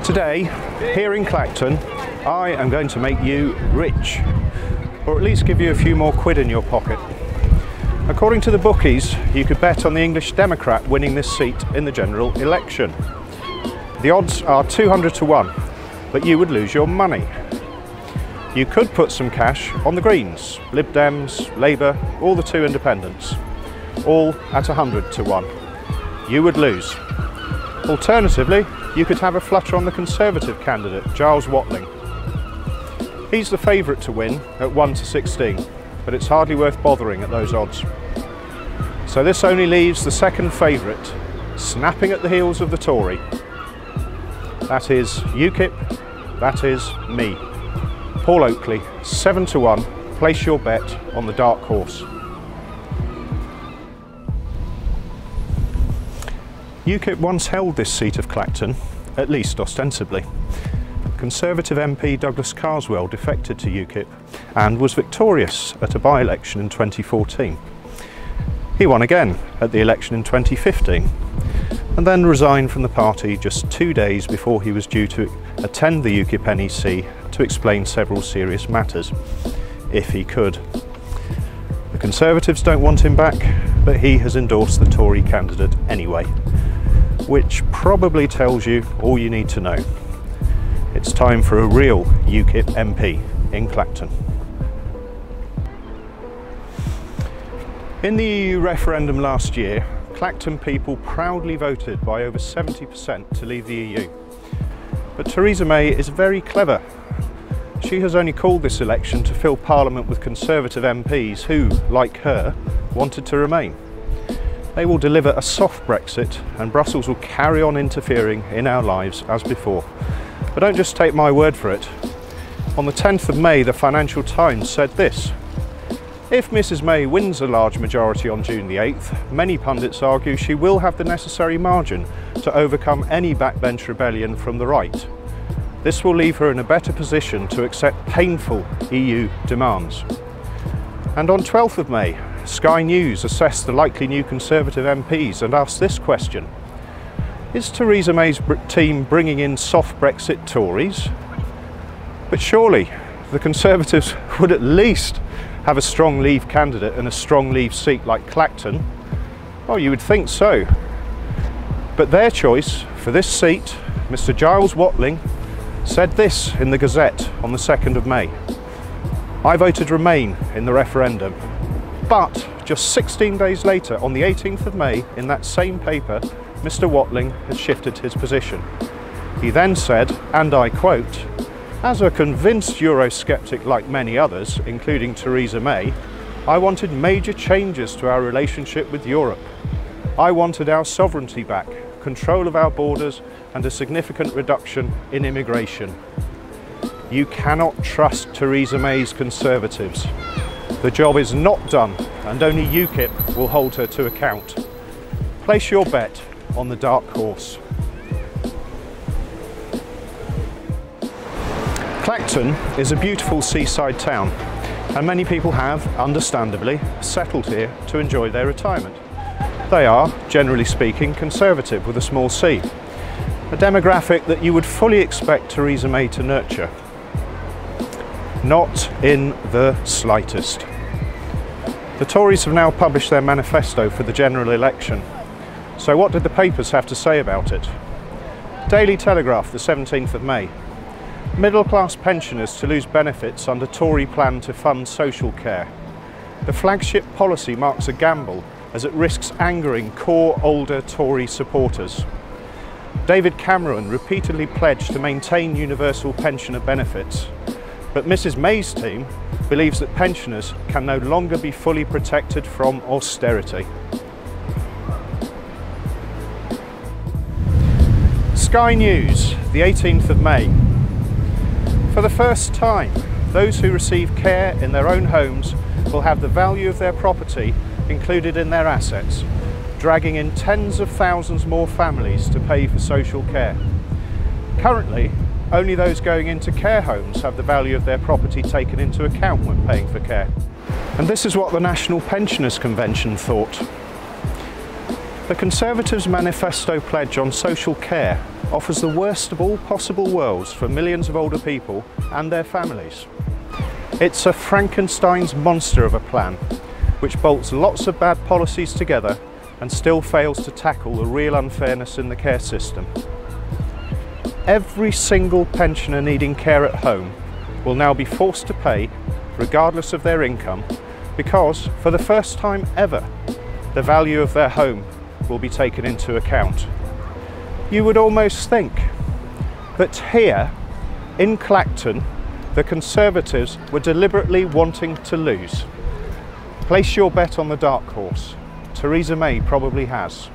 Today, here in Clacton, I am going to make you rich, or at least give you a few more quid in your pocket. According to the bookies, you could bet on the English Democrat winning this seat in the general election. The odds are 200 to 1, but you would lose your money. You could put some cash on the Greens, Lib Dems, Labour, or the two independents, all at 100 to 1. You would lose. Alternatively, you could have a flutter on the Conservative candidate, Giles Watling. He's the favourite to win at 1 to 16, but it's hardly worth bothering at those odds. So this only leaves the second favourite, snapping at the heels of the Tory. That is UKIP, that is me. Paul Oakley, 7 to 1, place your bet on the dark horse. UKIP once held this seat of Clacton, at least ostensibly. Conservative MP Douglas Carswell defected to UKIP and was victorious at a by-election in 2014. He won again at the election in 2015 and then resigned from the party just 2 days before he was due to attend the UKIP NEC to explain several serious matters, if he could. The Conservatives don't want him back, but he has endorsed the Tory candidate anyway, which probably tells you all you need to know. It's time for a real UKIP MP in Clacton. In the EU referendum last year, Clacton people proudly voted by over 70% to leave the EU. But Theresa May is very clever. She has only called this election to fill Parliament with Conservative MPs who, like her, wanted to remain. They will deliver a soft Brexit and Brussels will carry on interfering in our lives as before. But don't just take my word for it. On the 10th of May, the Financial Times said this: if Mrs May wins a large majority on June the 8th, many pundits argue she will have the necessary margin to overcome any backbench rebellion from the right. This will leave her in a better position to accept painful EU demands. And on 12th of May, Sky News assessed the likely new Conservative MPs and asked this question: is Theresa May's team bringing in soft Brexit Tories? But surely the Conservatives would at least have a strong Leave candidate and a strong Leave seat like Clacton. Oh, you would think so. But their choice for this seat, Mr Giles Watling, said this in the Gazette on the 2nd of May. I voted Remain in the referendum. But just 16 days later, on the 18th of May, in that same paper, Mr Watling had shifted his position. He then said, and I quote, as a convinced Eurosceptic like many others, including Theresa May, I wanted major changes to our relationship with Europe. I wanted our sovereignty back, control of our borders, and a significant reduction in immigration. You cannot trust Theresa May's Conservatives. The job is not done, and only UKIP will hold her to account. Place your bet on the dark horse. Clacton is a beautiful seaside town, and many people have, understandably, settled here to enjoy their retirement. They are, generally speaking, Conservative with a small c, a demographic that you would fully expect Theresa May to nurture. Not in the slightest. The Tories have now published their manifesto for the general election. So what did the papers have to say about it? Daily Telegraph, the 17th of May. Middle-class pensioners to lose benefits under Tory plan to fund social care. The flagship policy marks a gamble as it risks angering core older Tory supporters. David Cameron repeatedly pledged to maintain universal pensioner benefits, but Mrs May's team believes that pensioners can no longer be fully protected from austerity. Sky News, the 18th of May. For the first time, those who receive care in their own homes will have the value of their property included in their assets, dragging in tens of thousands more families to pay for social care. Currently, only those going into care homes have the value of their property taken into account when paying for care. And this is what the National Pensioners Convention thought. The Conservatives' manifesto pledge on social care offers the worst of all possible worlds for millions of older people and their families. It's a Frankenstein's monster of a plan, which bolts lots of bad policies together and still fails to tackle the real unfairness in the care system. Every single pensioner needing care at home will now be forced to pay, regardless of their income, because for the first time ever, the value of their home will be taken into account. You would almost think that here in Clacton, the Conservatives were deliberately wanting to lose. Place your bet on the dark horse. Theresa May probably has.